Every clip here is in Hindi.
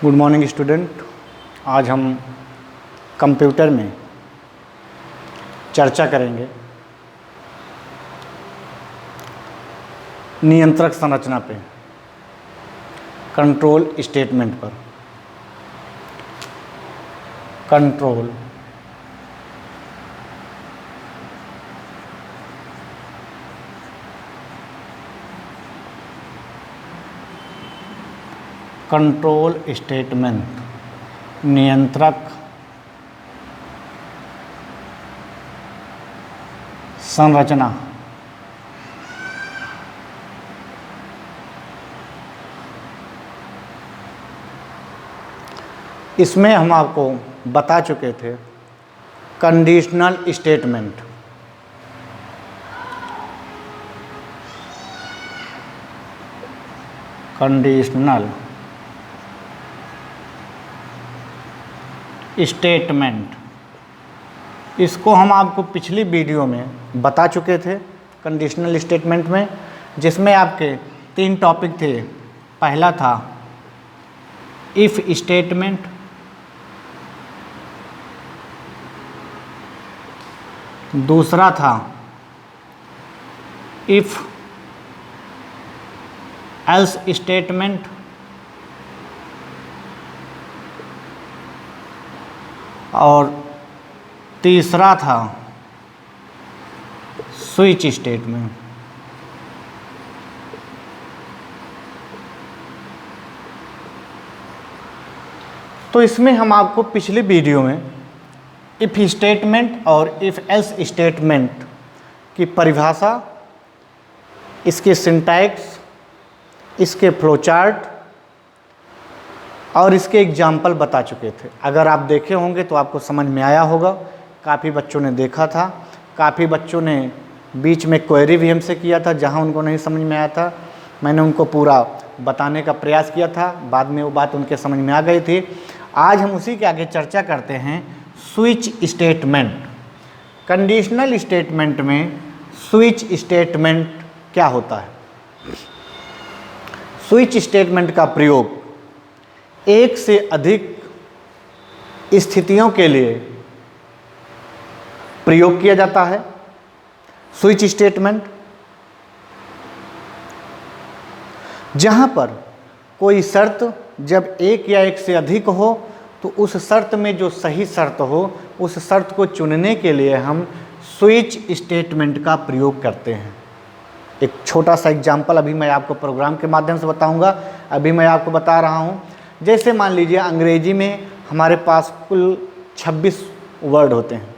Good morning student. आज हम कंप्यूटर में चर्चा करेंगे नियंत्रक संरचना पे, कंट्रोल स्टेटमेंट पर। कंट्रोल कंट्रोल स्टेटमेंट, नियंत्रक संरचना। इसमें हम आपको बता चुके थे कंडीशनल स्टेटमेंट, कंडीशनल स्टेटमेंट। इसको हम आपको पिछली वीडियो में बता चुके थे कंडीशनल स्टेटमेंट में, जिसमें आपके 3 टॉपिक थे। पहला था इफ स्टेटमेंट, दूसरा था इफ एल्स स्टेटमेंट, और तीसरा था स्विच स्टेटमेंट। तो इसमें हम आपको पिछली वीडियो में इफ स्टेटमेंट और इफ एल्स स्टेटमेंट की परिभाषा, इसके सिंटैक्स, इसके फ्लोचार्ट और इसके एग्जाम्पल बता चुके थे। अगर आप देखे होंगे तो आपको समझ में आया होगा। काफ़ी बच्चों ने देखा था, काफ़ी बच्चों ने बीच में क्वेरी भी हमसे किया था जहां उनको नहीं समझ में आया था। मैंने उनको पूरा बताने का प्रयास किया था, बाद में वो बात उनके समझ में आ गई थी। आज हम उसी के आगे चर्चा करते हैं स्विच स्टेटमेंट। कंडीशनल स्टेटमेंट में स्विच स्टेटमेंट क्या होता है? स्विच स्टेटमेंट का प्रयोग एक से अधिक स्थितियों के लिए प्रयोग किया जाता है। स्विच स्टेटमेंट जहां पर कोई शर्त जब एक या एक से अधिक हो तो उस शर्त में जो सही शर्त हो उस शर्त को चुनने के लिए हम स्विच स्टेटमेंट का प्रयोग करते हैं। एक छोटा सा एग्जाम्पल अभी मैं आपको प्रोग्राम के माध्यम से बताऊंगा। अभी मैं आपको बता रहा हूं, जैसे मान लीजिए अंग्रेजी में हमारे पास कुल 26 वर्ड होते हैं।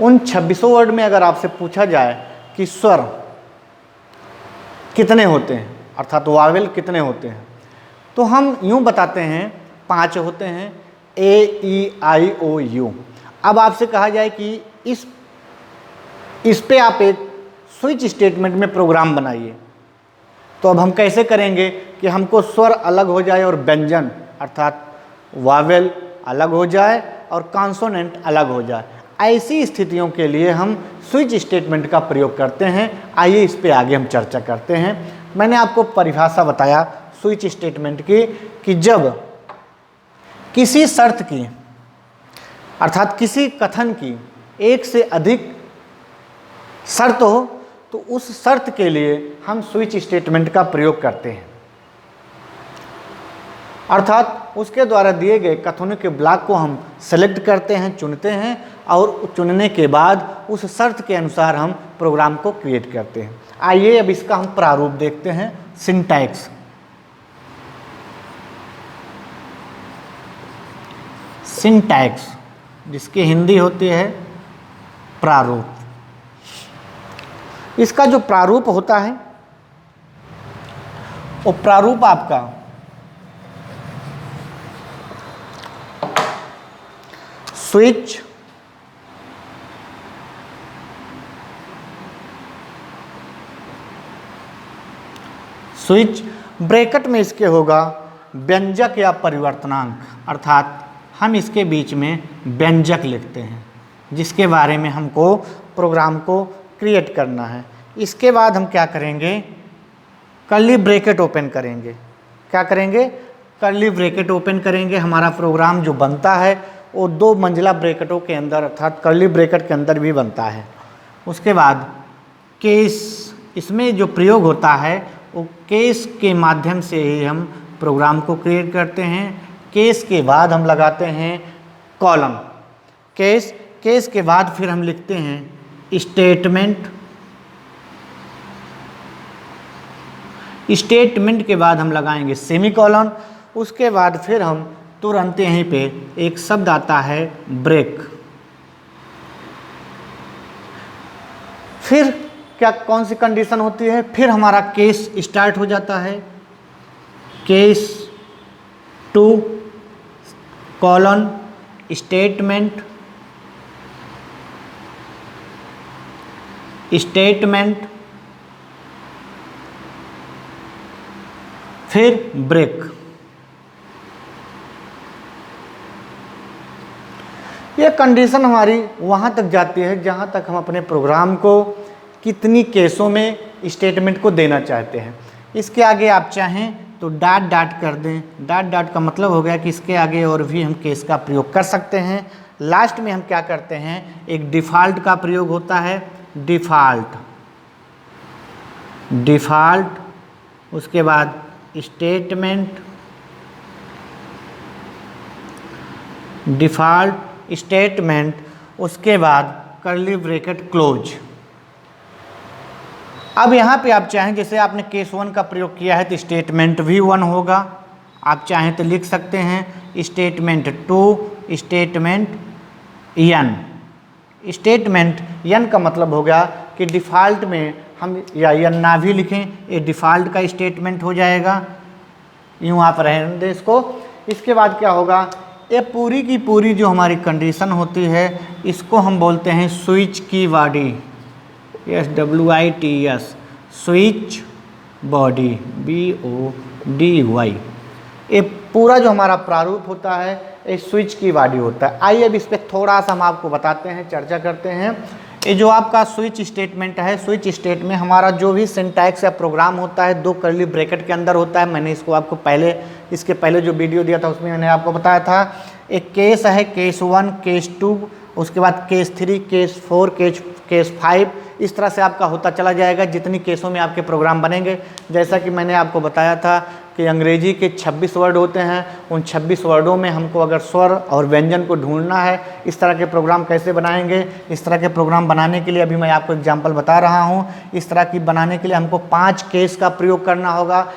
उन 26 वर्ड में अगर आपसे पूछा जाए कि स्वर कितने होते हैं, अर्थात वावेल कितने होते हैं, तो हम यूँ बताते हैं 5 होते हैं, ए ई आई ओ यू। अब आपसे कहा जाए कि इस पे आप एक स्विच स्टेटमेंट में प्रोग्राम बनाइए, तो अब हम कैसे करेंगे कि हमको स्वर अलग हो जाए और व्यंजन अर्थात वावेल अलग हो जाए और कॉन्सोनेंट अलग हो जाए। ऐसी स्थितियों के लिए हम स्विच स्टेटमेंट का प्रयोग करते हैं। आइए इस पे आगे हम चर्चा करते हैं। मैंने आपको परिभाषा बताया स्विच स्टेटमेंट की कि जब किसी शर्त की अर्थात किसी कथन की एक से अधिक शर्त हो तो उस शर्त के लिए हम स्विच स्टेटमेंट का प्रयोग करते हैं। अर्थात उसके द्वारा दिए गए कथनों के ब्लॉक को हम सेलेक्ट करते हैं, चुनते हैं, और चुनने के बाद उस शर्त के अनुसार हम प्रोग्राम को क्रिएट करते हैं। आइए अब इसका हम प्रारूप देखते हैं। सिंटैक्स, सिंटैक्स जिसकी हिंदी होती है प्रारूप। इसका जो प्रारूप होता है वो प्रारूप आपका स्विच, स्विच ब्रैकेट में इसके होगा व्यंजक या परिवर्तनांक, अर्थात हम इसके बीच में व्यंजक लिखते हैं जिसके बारे में हमको प्रोग्राम को क्रिएट करना है। इसके बाद हम क्या करेंगे, कर्ली ब्रैकेट ओपन करेंगे। क्या करेंगे? कर्ली ब्रैकेट ओपन करेंगे, हमारा प्रोग्राम जो बनता है वो 2 मंजिला ब्रैकेटों के अंदर अर्थात कर्ली ब्रैकेट के अंदर भी बनता है। उसके बाद केस, इसमें जो प्रयोग होता है वो केस के माध्यम से ही हम प्रोग्राम को क्रिएट करते हैं। केस के बाद हम लगाते हैं कॉलम, केस के बाद फिर हम लिखते हैं स्टेटमेंट, स्टेटमेंट के बाद हम लगाएंगे सेमीकोलन। उसके बाद फिर हम तुरंत यहीं पे एक शब्द आता है ब्रेक। फिर क्या कौन सी कंडीशन होती है, फिर हमारा केस स्टार्ट हो जाता है, केस 2 कॉलन स्टेटमेंट, स्टेटमेंट फिर ब्रेक। ये कंडीशन हमारी वहाँ तक जाती है जहाँ तक हम अपने प्रोग्राम को कितनी केसों में स्टेटमेंट को देना चाहते हैं। इसके आगे आप चाहें तो डॉट डॉट कर दें। डॉट डॉट का मतलब हो गया कि इसके आगे और भी हम केस का प्रयोग कर सकते हैं। लास्ट में हम क्या करते हैं, एक डिफ़ॉल्ट का प्रयोग होता है, डिफ़ॉल्ट, उसके बाद स्टेटमेंट, डिफ़ॉल्ट स्टेटमेंट, उसके बाद कर्ली ब्रैकेट क्लोज। अब यहाँ पे आप चाहें, जैसे आपने केस 1 का प्रयोग किया है तो स्टेटमेंट भी 1 होगा। आप चाहें तो लिख सकते हैं statement 2, statement n। Statement n का मतलब हो गया कि डिफ़ॉल्ट में हम या n ना भी लिखें, ये डिफ़ॉल्ट का स्टेटमेंट हो जाएगा, यूँ आप रहने दें इसको। इसके बाद क्या होगा, ये पूरी की पूरी जो हमारी कंडीशन होती है इसको हम बोलते हैं स्विच की body, SWITS, switch body, BODY। ये पूरा जो हमारा प्रारूप होता है ये स्विच की बॉडी होता है। आइए अब इस पर थोड़ा सा हम आपको बताते हैं, चर्चा करते हैं। ये जो आपका स्विच स्टेटमेंट है, स्विच स्टेट में हमारा जो भी सिंटैक्स या प्रोग्राम होता है 2 कर्ली ब्रैकेट के अंदर होता है। मैंने इसको आपको पहले, इसके पहले जो वीडियो दिया था उसमें मैंने आपको बताया था। एक केस है, केस 1, केस 2, उसके बाद केस 3, केस 4, केस 5, इस तरह से आपका होता चला जाएगा जितनी केसों में आपके प्रोग्राम बनेंगे। जैसा कि मैंने आपको बताया था कि अंग्रेजी के 26 वर्ड होते हैं, उन 26 वर्डों में हमको अगर स्वर और व्यंजन को ढूंढना है, इस तरह के प्रोग्राम कैसे बनाएंगे। इस तरह के प्रोग्राम बनाने के लिए अभी मैं आपको एग्जांपल बता रहा हूँ। इस तरह की बनाने के लिए हमको 5 केस का प्रयोग करना होगा।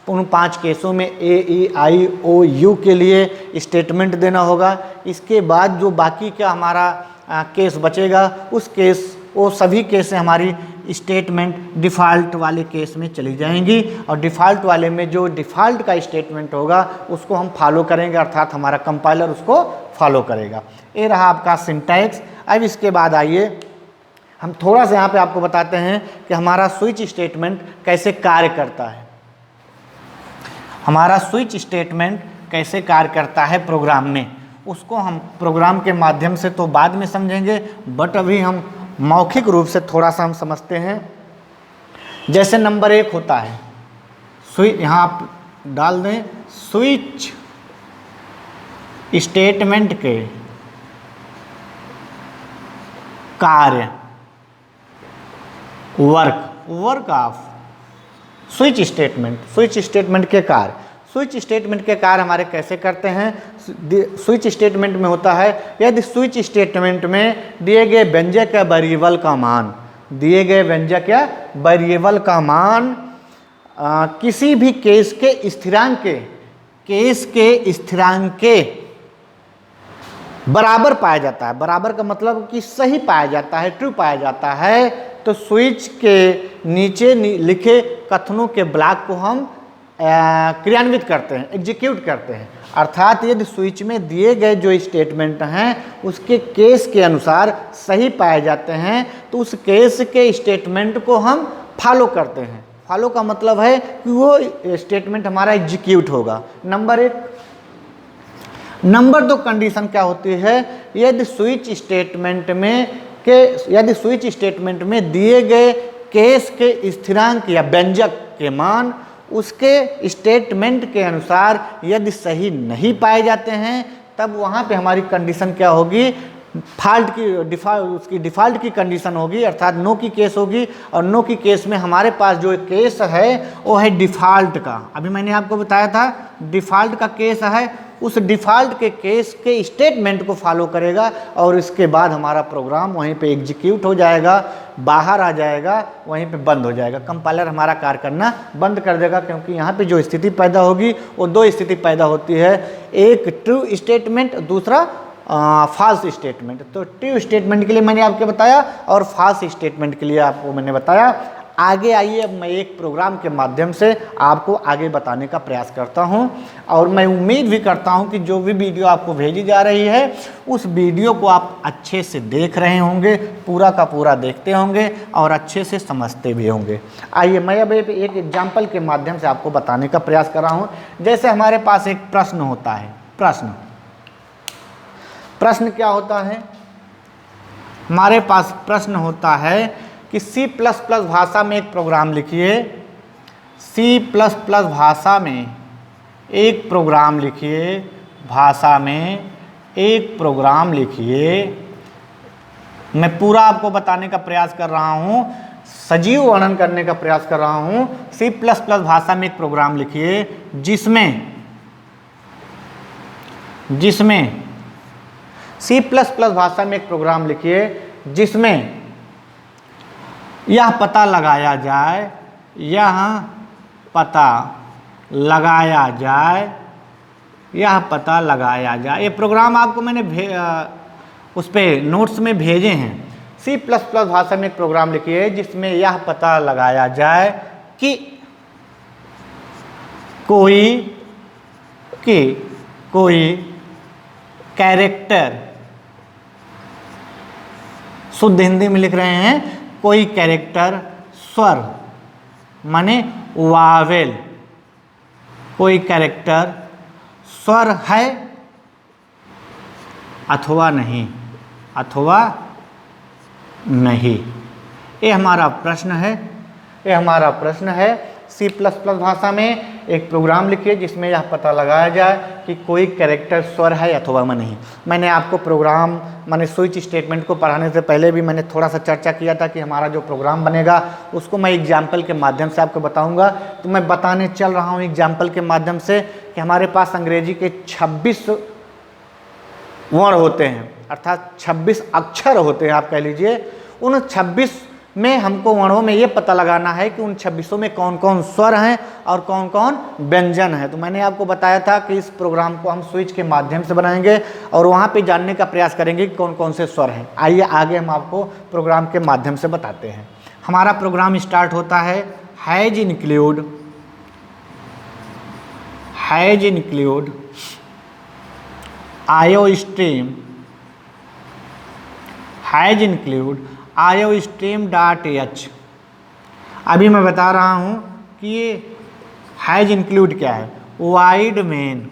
उन 5 केसों में AEIOU के लिए स्टेटमेंट देना होगा। इसके बाद जो बाकी का हमारा केस बचेगा उस केस, वो सभी केसें हमारी स्टेटमेंट डिफ़ॉल्ट वाले केस में चली जाएंगी और डिफ़ॉल्ट वाले में जो डिफ़ॉल्ट का स्टेटमेंट होगा उसको हम फॉलो करेंगे, अर्थात हमारा कंपाइलर उसको फॉलो करेगा। ये रहा आपका सिंटैक्स। अब इसके बाद आइए हम थोड़ा सा यहाँ पे आपको बताते हैं कि हमारा स्विच स्टेटमेंट कैसे कार्य करता है। हमारा स्विच स्टेटमेंट कैसे कार्य करता है प्रोग्राम में, उसको हम प्रोग्राम के माध्यम से तो बाद में समझेंगे, बट अभी हम मौखिक रूप से थोड़ा सा हम समझते हैं। जैसे नंबर 1 होता है स्विच, यहाँ आप डाल दें स्विच स्टेटमेंट के कार्य, वर्क ऑफ स्विच स्टेटमेंट के कार्य। स्विच स्टेटमेंट के कार्य हमारे कैसे करते हैं, स्विच स्टेटमेंट में होता है यदि स्विच स्टेटमेंट में दिए गए व्यंजक या वेरिएबल का मान, दिए गए व्यंजक या वेरिएबल का मान किसी भी केस के स्थिरांक के बराबर पाया जाता है। बराबर का मतलब कि सही पाया जाता है, ट्रू पाया जाता है, तो स्विच के नीचे लिखे कथनों के ब्लॉक को हम क्रियान्वित करते हैं, एग्जीक्यूट करते हैं। अर्थात यदि स्विच में दिए गए जो स्टेटमेंट हैं उसके केस के अनुसार सही पाए जाते हैं तो उस केस के स्टेटमेंट को हम फॉलो करते हैं। फॉलो का मतलब है कि वो स्टेटमेंट हमारा एग्जीक्यूट होगा। नंबर 1। नंबर 2 कंडीशन क्या होती है, यदि स्विच स्टेटमेंट में दिए गए केस के स्थिरांक या व्यंजक के मान उसके स्टेटमेंट के अनुसार यदि सही नहीं पाए जाते हैं तब वहाँ पे हमारी कंडीशन क्या होगी, फॉल्ट की उसकी डिफ़ॉल्ट की कंडीशन होगी, अर्थात नो की केस होगी। और नो की केस में हमारे पास जो केस है वो है डिफ़ॉल्ट का। अभी मैंने आपको बताया था डिफ़ॉल्ट का केस है, उस डिफ़ॉल्ट के केस के स्टेटमेंट को फॉलो करेगा और इसके बाद हमारा प्रोग्राम वहीं पे एग्जीक्यूट हो जाएगा, बाहर आ जाएगा, वहीं पे बंद हो जाएगा। कंपाइलर हमारा कार्य करना बंद कर देगा, क्योंकि यहाँ पे जो स्थिति पैदा होगी वो दो स्थिति पैदा होती है, एक ट्रू स्टेटमेंट, दूसरा फॉल्स स्टेटमेंट। तो ट्रू स्टेटमेंट के लिए मैंने आपको बताया और फॉल्स स्टेटमेंट के लिए आपको मैंने बताया। आगे आइए, अब मैं एक प्रोग्राम के माध्यम से आपको आगे बताने का प्रयास करता हूं, और मैं उम्मीद भी करता हूं कि जो भी वीडियो आपको भेजी जा रही है उस वीडियो को आप अच्छे से देख रहे होंगे, पूरा का पूरा देखते होंगे और अच्छे से समझते भी होंगे। आइए मैं अब एक एग्जाम्पल के माध्यम से आपको बताने का प्रयास कर रहा हूँ। जैसे हमारे पास एक प्रश्न होता है, प्रश्न क्या होता है, हमारे पास प्रश्न होता है कि C++ भाषा में एक प्रोग्राम लिखिए, C++ भाषा में एक प्रोग्राम लिखिए, भाषा में एक प्रोग्राम लिखिए। मैं पूरा आपको बताने का प्रयास कर रहा हूँ, सजीव वर्णन करने का प्रयास कर रहा हूँ। C++ भाषा में एक प्रोग्राम लिखिए जिसमें C++ भाषा में एक प्रोग्राम लिखिए जिसमें यह पता लगाया जाए, ये प्रोग्राम आपको मैंने उस पे नोट्स में भेजे हैं। C++ भाषा में एक प्रोग्राम लिखिए जिसमें यह पता लगाया जाए कि कोई कैरेक्टर, शुद्ध हिंदी में लिख रहे हैं, कोई कैरेक्टर स्वर माने वावेल, कोई कैरेक्टर स्वर है अथवा नहीं, ये हमारा प्रश्न है। C++ भाषा में एक प्रोग्राम लिखिए जिसमें यह पता लगाया जाए कि कोई कैरेक्टर स्वर है अथवा नहीं। मैंने आपको प्रोग्राम माने स्विच स्टेटमेंट को पढ़ाने से पहले भी मैंने थोड़ा सा चर्चा किया था कि हमारा जो प्रोग्राम बनेगा उसको मैं एग्जाम्पल के माध्यम से आपको बताऊंगा। तो मैं बताने चल रहा हूं एग्जाम्पल के माध्यम से कि हमारे पास अंग्रेजी के 26 वर्ण होते हैं, अर्थात 26 अक्षर होते हैं, आप कह लीजिए। उन 26 में हमको वर्णों में ये पता लगाना है कि उन 26 में कौन कौन स्वर हैं और कौन कौन व्यंजन है। तो मैंने आपको बताया था कि इस प्रोग्राम को हम स्विच के माध्यम से बनाएंगे और वहाँ पे जानने का प्रयास करेंगे कि कौन कौन से स्वर हैं। आइए आगे हम आपको प्रोग्राम के माध्यम से बताते हैं। हमारा प्रोग्राम स्टार्ट होता है हैज इंक्लूड iostream.h। अभी मैं बता रहा हूँ कि ये हैज इंक्लूड क्या है, वाइड मेन,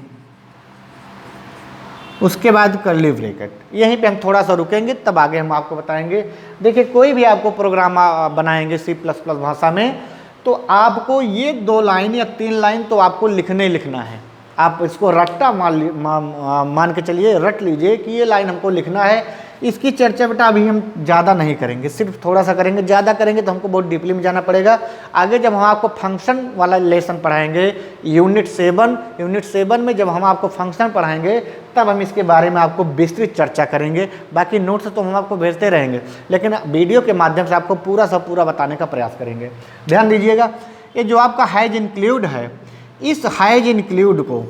उसके बाद कर्ली ब्रैकेट। यहीं पे हम थोड़ा सा रुकेंगे, तब आगे हम आपको बताएंगे। देखिए कोई भी आपको प्रोग्राम बनाएंगे C++ भाषा में तो आपको ये 2 लाइन या 3 लाइन तो आपको लिखना है। आप इसको रट्टा मान के चलिए, रट लीजिए कि ये लाइन हमको लिखना है। इसकी चर्चा बेटा अभी हम ज़्यादा नहीं करेंगे, सिर्फ थोड़ा सा करेंगे। ज़्यादा करेंगे तो हमको बहुत डीपली में जाना पड़ेगा। आगे जब हम आपको फंक्शन वाला लेसन पढ़ाएंगे यूनिट 7 में जब हम आपको फंक्शन पढ़ाएंगे तब हम इसके बारे में आपको विस्तृत चर्चा करेंगे। बाकी नोट्स तो हम आपको भेजते रहेंगे, लेकिन वीडियो के माध्यम से आपको पूरा सा पूरा बताने का प्रयास करेंगे। ध्यान दीजिएगा, ये जो आपका हैज इंक्लूड है, इस हैज इंक्लूड को,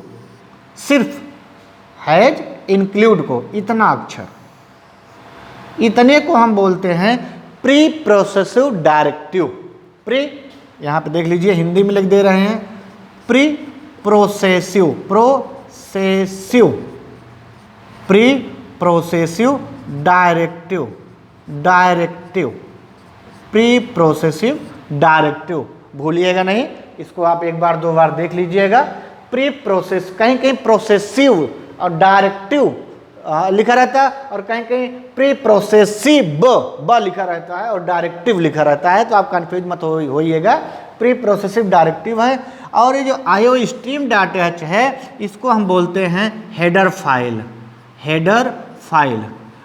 सिर्फ हैज इंक्लूड को, इतना अक्षर, इतने को हम बोलते हैं प्री प्रोसेसिव डायरेक्टिव। प्री, यहाँ पे देख लीजिए हिंदी में लिख दे रहे हैं, प्री प्रोसेसिव डायरेक्टिव, भूलिएगा नहीं, इसको आप एक बार 2 बार देख लीजिएगा। प्री प्रोसेस, कहीं प्रोसेसिव और डायरेक्टिव लिखा रहता है और कहीं कहीं प्री प्रोसेसिव ब लिखा रहता है और डायरेक्टिव लिखा रहता है, तो आप कंफ्यूज मत होइएगा, प्री प्रोसेसिव डायरेक्टिव है। और ये जो आईओ स्ट्रीम डॉट एच है इसको हम बोलते हैं हेडर फाइल, हेडर फाइल।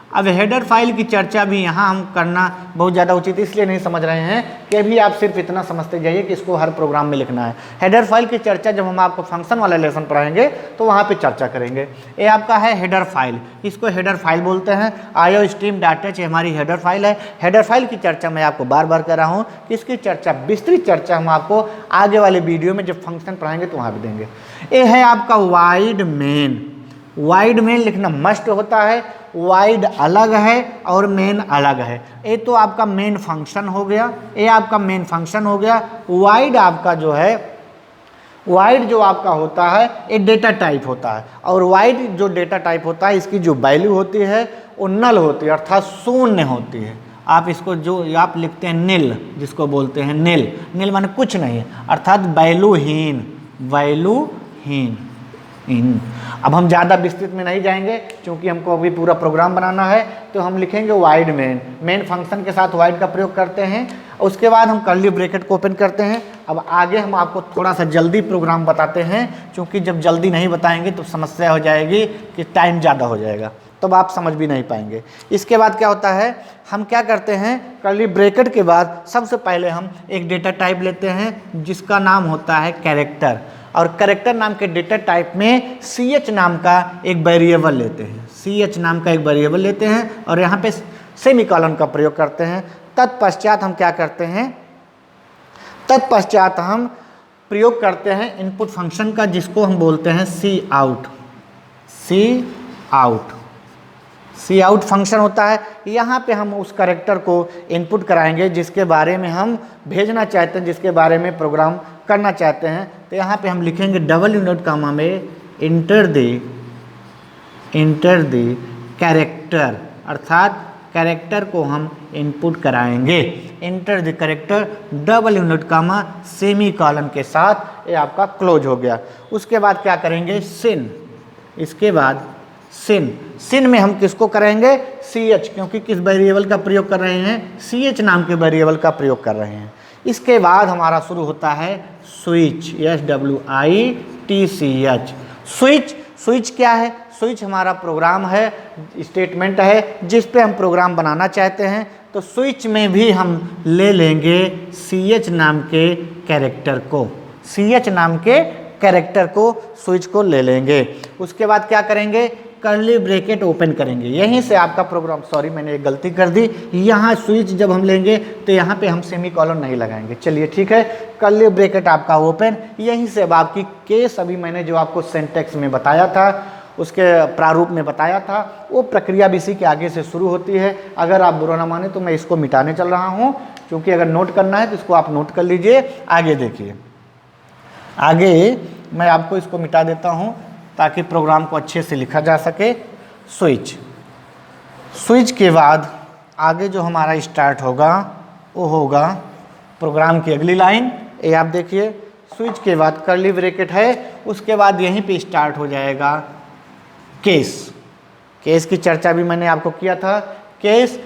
अब हेडर फाइल की चर्चा भी यहाँ हम करना बहुत ज़्यादा उचित इसलिए नहीं समझ रहे हैं कि अभी आप सिर्फ इतना समझते जाइए कि इसको हर प्रोग्राम में लिखना है। हेडर फाइल की चर्चा जब हम आपको फंक्शन वाला लेसन पढ़ाएंगे तो वहाँ पे चर्चा करेंगे। ये आपका है हेडर फाइल, इसको हेडर फाइल बोलते हैं। आईओ स्ट्रीम डॉट एच हमारी हेडर फाइल है। हेडर फाइल की चर्चा मैं आपको बार बार कर रहा हूँ कि इसकी चर्चा, विस्तृत चर्चा हम आपको आगे वाले वीडियो में जब फंक्शन पढ़ाएंगे तो वहाँ भी देंगे। ये है आपका वाइड मेन। वाइड मेन लिखना मस्ट होता है। वाइड अलग है और मेन अलग है। ये तो आपका मेन फंक्शन हो गया, ये आपका मेन फंक्शन हो गया। वाइड आपका जो है, वाइड जो आपका होता है ये डेटा टाइप होता है, और वाइड जो डेटा टाइप होता है इसकी जो वैल्यू होती है वो नल होती है, अर्थात शून्य होती है। आप इसको जो आप लिखते हैं नील, जिसको बोलते हैं नील, नील माने कुछ नहीं है, अर्थात वैल्यूहीन, वैल्यूहीन। अब हम ज़्यादा विस्तृत में नहीं जाएंगे क्योंकि हमको अभी पूरा प्रोग्राम बनाना है, तो हम लिखेंगे वाइड मेन। मेन फंक्शन के साथ वाइड का प्रयोग करते हैं, उसके बाद हम कर्ली ब्रैकेट को ओपन करते हैं। अब आगे हम आपको थोड़ा सा जल्दी प्रोग्राम बताते हैं, क्योंकि जब जल्दी नहीं बताएंगे तो समस्या हो जाएगी कि टाइम ज़्यादा हो जाएगा, तब आप समझ भी नहीं पाएंगे। इसके बाद क्या होता है, हम क्या करते हैं, कर्ली ब्रैकेट के बाद सबसे पहले हम एक डेटा टाइप लेते हैं जिसका नाम होता है कैरेक्टर, और कैरेक्टर नाम के डेटा टाइप में ch नाम का एक वेरिएबल लेते हैं, ch नाम का एक वेरिएबल लेते हैं और यहाँ पे सेमीकोलन का प्रयोग करते हैं। तत्पश्चात हम क्या करते हैं, तत्पश्चात हम प्रयोग करते हैं इनपुट फंक्शन का, जिसको हम बोलते हैं सी आउट। सी आउट, सी आउट फंक्शन होता है। यहाँ पे हम उस कैरेक्टर को इनपुट कराएंगे जिसके बारे में हम भेजना चाहते हैं, जिसके बारे में प्रोग्राम करना चाहते हैं। तो यहाँ पे हम लिखेंगे डबल यूनिट कामा में इंटर द कैरेक्टर, अर्थात कैरेक्टर को हम इनपुट कराएंगे। Enter the character double unit comma semicolon के साथ, ये आपका क्लोज हो गया। उसके बाद क्या करेंगे, सिन। इसके बाद सिन में हम किसको करेंगे, ch, क्योंकि किस वेरिएबल का प्रयोग कर रहे हैं, ch नाम के वेरिएबल का प्रयोग कर रहे हैं। इसके बाद हमारा शुरू होता है स्विच, SWITCH। स्विच क्या है, स्विच हमारा प्रोग्राम है, स्टेटमेंट है जिस पे हम प्रोग्राम बनाना चाहते हैं। तो स्विच में भी हम ले लेंगे ch नाम के कैरेक्टर को, ch नाम के कैरेक्टर को, स्विच को ले लेंगे। उसके बाद क्या करेंगे, कर्ली ब्रैकेट ओपन करेंगे। यहीं से आपका प्रोग्राम, सॉरी मैंने एक गलती कर दी, यहाँ स्विच जब हम लेंगे तो यहाँ पे हम सेमीकोलन नहीं लगाएंगे। चलिए ठीक है, कर्ली ब्रैकेट आपका ओपन, यहीं से अब आपकी केस, अभी मैंने जो आपको सिंटैक्स में बताया था, उसके प्रारूप में बताया था, वो प्रक्रिया भी इसी के आगे से शुरू होती है। अगर आप बुरा ना माने तो मैं इसको मिटाने चल रहा हूँ, क्योंकि अगर नोट करना है तो इसको आप नोट कर लीजिए। आगे देखिए, आगे मैं आपको इसको मिटा देता हूँ ताकि प्रोग्राम को अच्छे से लिखा जा सके। स्विच के बाद आगे जो हमारा स्टार्ट होगा वो होगा प्रोग्राम की अगली लाइन। ये आप देखिए, स्विच के बाद कर्ली ब्रैकेट है, उसके बाद यहीं पे स्टार्ट हो जाएगा केस की चर्चा भी मैंने आपको किया था। केस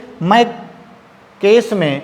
में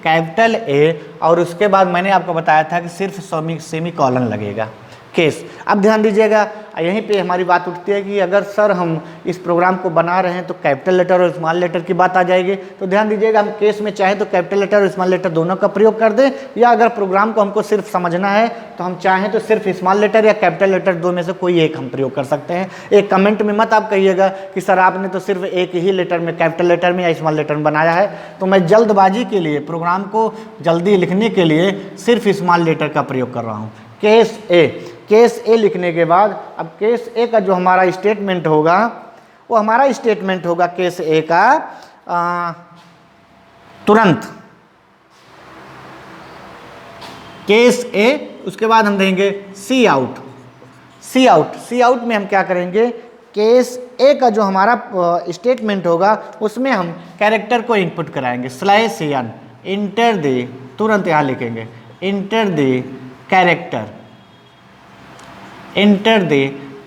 कैपिटल ए, और उसके बाद मैंने आपको बताया था कि सिर्फ सेमी कॉलन लगेगा, केस। अब ध्यान दीजिएगा, यहीं पे हमारी बात उठती है कि अगर सर हम इस प्रोग्राम को बना रहे हैं तो कैपिटल लेटर और स्मॉल लेटर की बात आ जाएगी। तो ध्यान दीजिएगा, हम केस में चाहे तो कैपिटल लेटर और स्मॉल लेटर दोनों का प्रयोग कर दें, या अगर प्रोग्राम को हमको सिर्फ समझना है तो हम चाहें तो सिर्फ स्मॉल लेटर या कैपिटल लेटर, दो में से कोई एक हम प्रयोग कर सकते हैं। एक कमेंट में मत आप कहिएगा कि सर आपने तो सिर्फ एक ही लेटर में, कैपिटल लेटर में या स्मॉल लेटर में बनाया है। तो मैं जल्दबाजी के लिए, प्रोग्राम को जल्दी लिखने के लिए सिर्फ स्मॉल लेटर का प्रयोग कर रहा हूँ। केस ए लिखने के बाद अब केस ए का जो हमारा स्टेटमेंट होगा वो हमारा स्टेटमेंट होगा केस ए का तुरंत केस ए। उसके बाद हम देंगे सी आउट में हम क्या करेंगे, केस ए का जो हमारा स्टेटमेंट होगा उसमें हम कैरेक्टर को इनपुट कराएंगे, /n इंटर दे, तुरंत यहाँ लिखेंगे इंटर द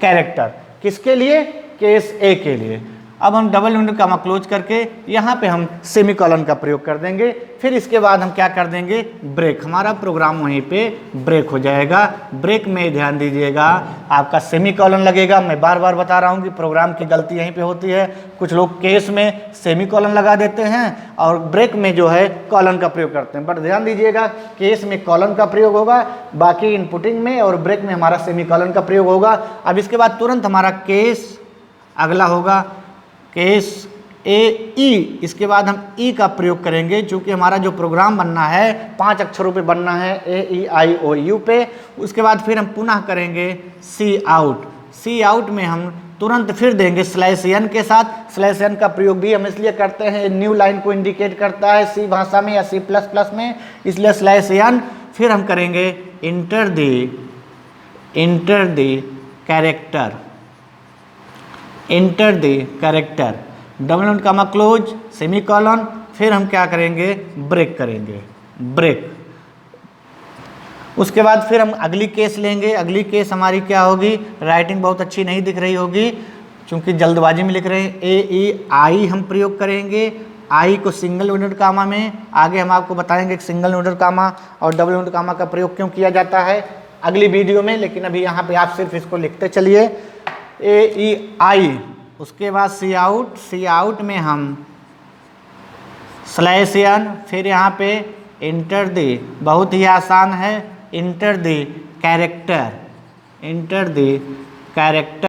कैरेक्टर, किसके लिए? केस ए के लिए। अब हम डबल इंवर्टेड कॉमा क्लोज करके यहाँ पे हम सेमीकोलन का प्रयोग कर देंगे। फिर इसके बाद हम क्या कर देंगे? ब्रेक। हमारा प्रोग्राम वहीं पे ब्रेक हो जाएगा। ब्रेक में ध्यान दीजिएगा, आपका सेमीकोलन लगेगा। मैं बार बार बता रहा हूँ कि प्रोग्राम की गलती यहीं पे होती है। कुछ लोग केस में सेमीकोलन लगा देते हैं और ब्रेक में जो है कॉलन का प्रयोग करते हैं। बट ध्यान दीजिएगा, केस में कॉलन का प्रयोग होगा, बाकी इनपुटिंग में और ब्रेक में हमारा सेमीकोलन का प्रयोग होगा। अब इसके बाद तुरंत हमारा केस अगला होगा केस ए ई। इसके बाद हम ई का प्रयोग करेंगे, चूँकि हमारा जो प्रोग्राम बनना है 5 अक्षरों पे बनना है, ए ई आई ओ यू पे। उसके बाद फिर हम पुनः करेंगे सी आउट। सी आउट में हम तुरंत फिर देंगे स्लैश एन के साथ। स्लैश एन का प्रयोग भी हम इसलिए करते हैं, न्यू लाइन को इंडिकेट करता है सी भाषा में या सी प्लस प्लस में, इसलिए स्लैश एन। फिर हम करेंगे inter the character, inter the character, double inverted comma close, semicolon. फिर हम क्या करेंगे? ब्रेक करेंगे, ब्रेक। उसके बाद फिर हम अगली केस लेंगे। अगली केस हमारी क्या होगी? राइटिंग बहुत अच्छी नहीं दिख रही होगी क्योंकि जल्दबाजी में लिख रहे हैं। ए ई आई हम प्रयोग करेंगे। आई को सिंगल इंवर्टेड कॉमा में, आगे हम आपको बताएंगे कि सिंगल इंवर्टेड कॉमा और डबल इंवर्टेड कॉमा का प्रयोग क्यों किया जाता है अगली वीडियो में, लेकिन अभी यहाँ पे आप सिर्फ इसको लिखते चलिए, ए ई आई। उसके बाद सी आउट, सी आउट में हम स्लैश एन, फिर यहाँ पे इंटर द, बहुत ही आसान है, inter the character, inter the character.